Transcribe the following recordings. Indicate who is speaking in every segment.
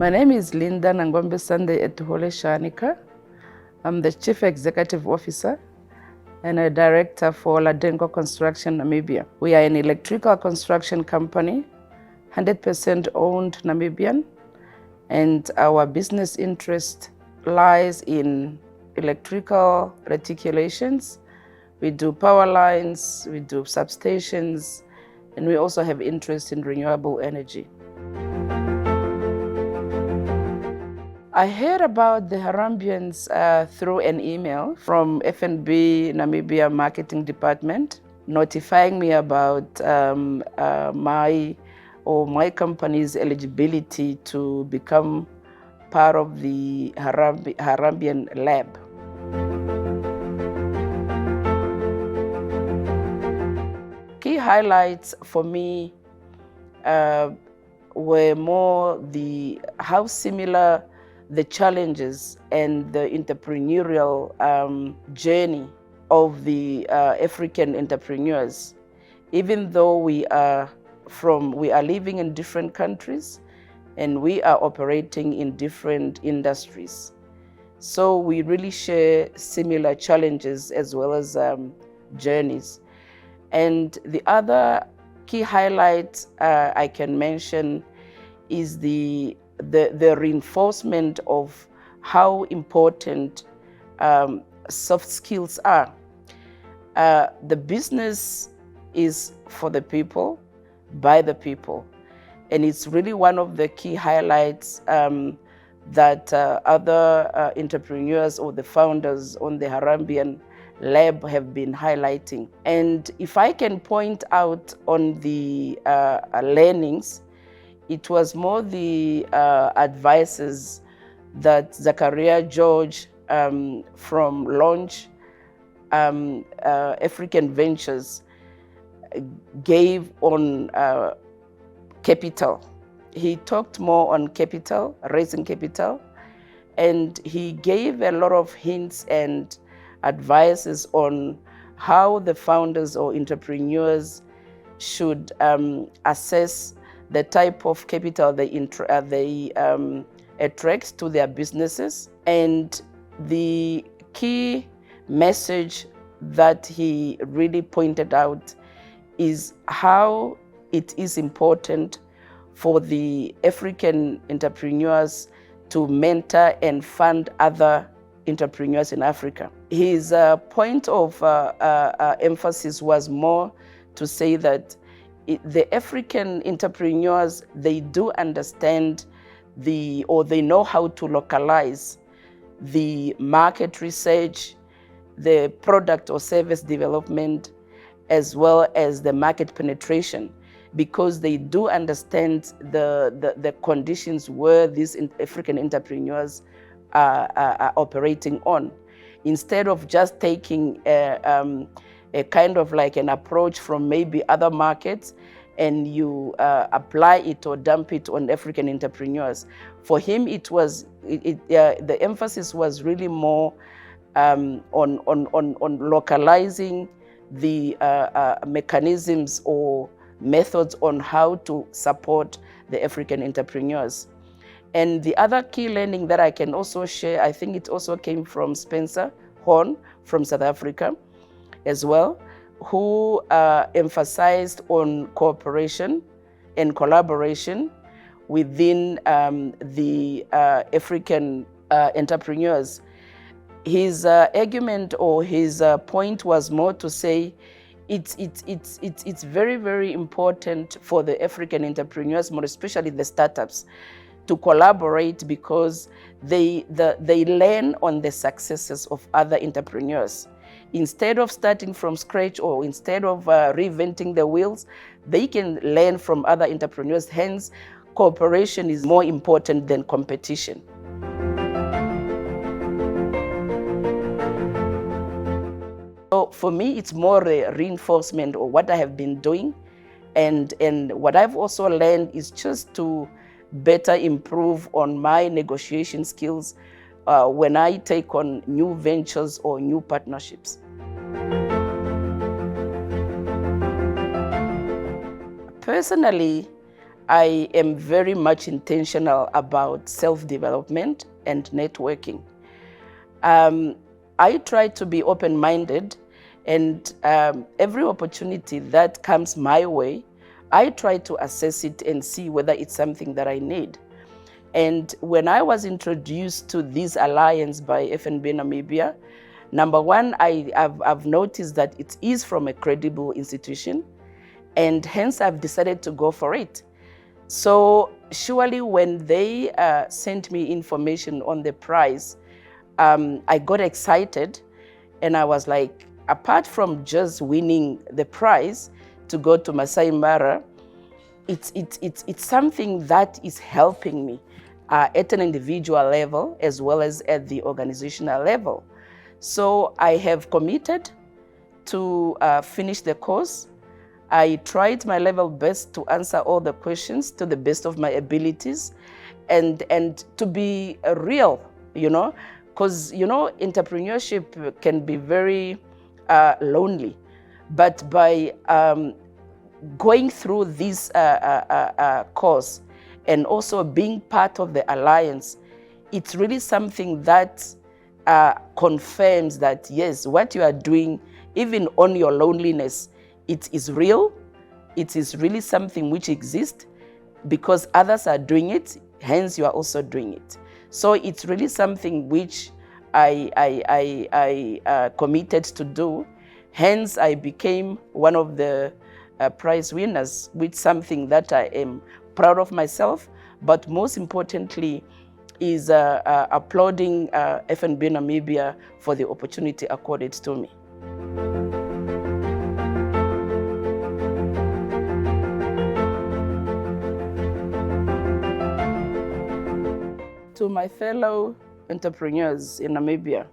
Speaker 1: My name is Linda Nangombe Sande Etuhole Shaanika. I'm the Chief Executive Officer and a Director for Ladenko Construction Namibia. We are an electrical construction company, 100% owned Namibian, and our business interest lies in electrical reticulations. We do power lines, we do substations, and we also have interest in renewable energy. I heard about the Harambeans through an email from F&B Namibia Marketing Department notifying me about my company's eligibility to become part of the Harambean Lab. Key highlights for me were more how similar the challenges and the entrepreneurial journey of the African entrepreneurs. Even though we are living in different countries and we are operating in different industries. So we really share similar challenges as well as journeys. And the other key highlight I can mention is the reinforcement of how important soft skills are. The business is for the people, by the people. And it's really one of the key highlights that other entrepreneurs or the founders on the Harambean Lab have been highlighting. And if I can point out on the learnings, it was more the advices that Zachariah George from Launch African Ventures gave on capital. He talked more on capital, raising capital, and he gave a lot of hints and advices on how the founders or entrepreneurs should assess the type of capital they attract to their businesses. And the key message that he really pointed out is how it is important for the African entrepreneurs to mentor and fund other entrepreneurs in Africa. His point of emphasis was more to say that the African entrepreneurs, they do understand they know how to localize the market research, the product or service development, as well as the market penetration, because they do understand the conditions where these African entrepreneurs are operating on. Instead of just taking a kind of like an approach from maybe other markets and you apply it or dump it on African entrepreneurs. For him, the emphasis was really more on localizing the mechanisms or methods on how to support the African entrepreneurs. And the other key learning that I can also share, I think it also came from Spencer Horn from South Africa as well, who emphasized on cooperation and collaboration within the African entrepreneurs. His argument or his point was more to say it's very, very important for the African entrepreneurs, more especially the startups, to collaborate because they learn on the successes of other entrepreneurs. Instead of starting from scratch or instead of reinventing the wheels, they can learn from other entrepreneurs. Hence, cooperation is more important than competition. So for me, it's more a reinforcement of what I have been doing. And what I've also learned is just to better improve on my negotiation skills when I take on new ventures or new partnerships. Personally, I am very much intentional about self-development and networking. I try to be open-minded, and every opportunity that comes my way, I try to assess it and see whether it's something that I need. And when I was introduced to this alliance by FNB Namibia, number one, I've noticed that it is from a credible institution, and hence I've decided to go for it. So surely when they sent me information on the prize, I got excited, and I was like, apart from just winning the prize to go to Masai Mara, it's something that is helping me at an individual level as well as at the organizational level. So I have committed to finish the course. I tried my level best to answer all the questions to the best of my abilities, and to be real, because entrepreneurship can be very lonely, but by going through this course and also being part of the alliance, it's really something that confirms that yes, what you are doing, even on your loneliness, it is real. It is really something which exists because others are doing it, hence you are also doing it. So it's really something which I committed to do. Hence I became one of the prize winners, with something that I am proud of myself, but most importantly is applauding FNB Namibia for the opportunity accorded to me. To my fellow entrepreneurs in Namibia,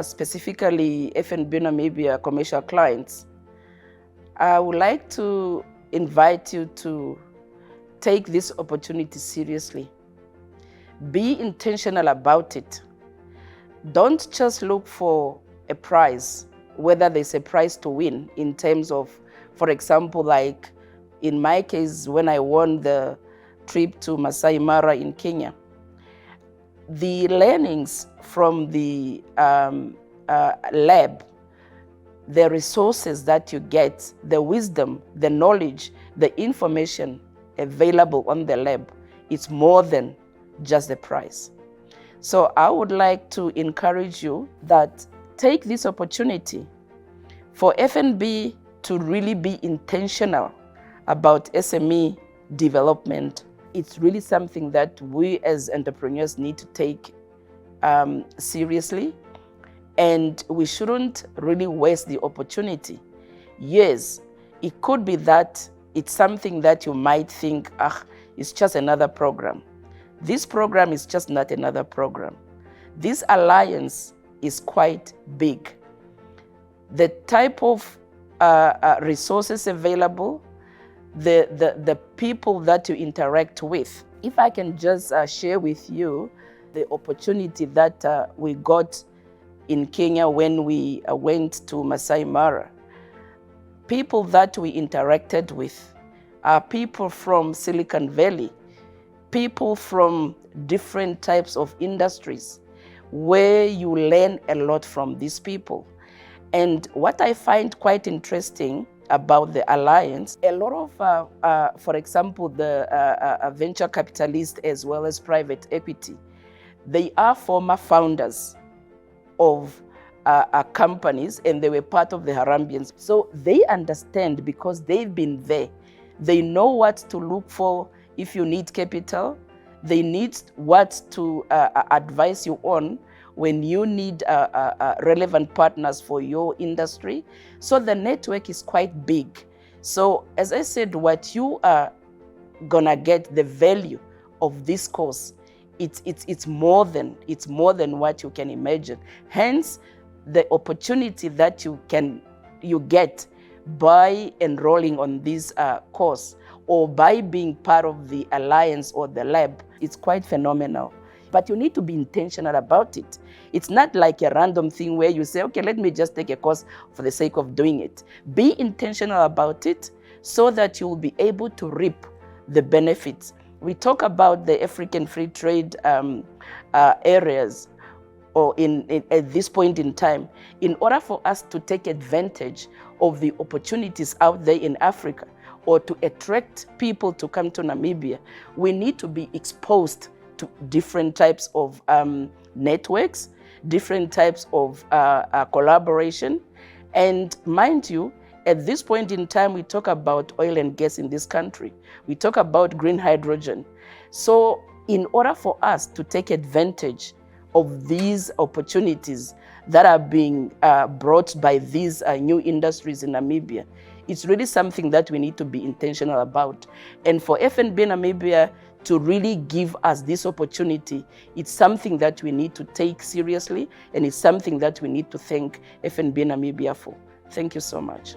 Speaker 1: specifically FNB Namibia commercial clients, I would like to invite you to take this opportunity seriously. Be intentional about it. Don't just look for a prize, whether there's a prize to win in terms of, for example, like in my case, when I won the trip to Masai Mara in Kenya, the learnings from the lab, the resources that you get, the wisdom, the knowledge, the information available on the lab, it's more than just the price. So I would like to encourage you that take this opportunity for FNB to really be intentional about SME development. It's really something that we as entrepreneurs need to take seriously, and we shouldn't really waste the opportunity. Yes, it could be that it's something that you might think, it's just another program. This program is just not another program. This alliance is quite big. The type of resources available, the people that you interact with. If I can just share with you the opportunity that we got in Kenya when we went to Masai Mara. People that we interacted with are people from Silicon Valley, people from different types of industries, where you learn a lot from these people. And what I find quite interesting about the alliance, a lot of, for example, the venture capitalists as well as private equity, they are former founders of companies, and they were part of the Harambeans. So they understand because they've been there. They know what to look for if you need capital. They need what to advise you on when you need relevant partners for your industry. So the network is quite big. So as I said, what you are gonna get, the value of this course, it's more than what you can imagine. Hence, the opportunity that you get by enrolling on this course or by being part of the alliance or the lab, it's quite phenomenal. But you need to be intentional about it. It's not like a random thing where you say, okay, let me just take a course for the sake of doing it. Be intentional about it so that you will be able to reap the benefits. We talk about the African free trade areas, or at this point in time, in order for us to take advantage of the opportunities out there in Africa, or to attract people to come to Namibia, we need to be exposed to different types of networks, different types of collaboration. And mind you, at this point in time, we talk about oil and gas in this country. We talk about green hydrogen. So in order for us to take advantage of these opportunities that are being brought by these new industries in Namibia, it's really something that we need to be intentional about. And for FNB Namibia to really give us this opportunity, it's something that we need to take seriously, and it's something that we need to thank FNB Namibia for. Thank you so much.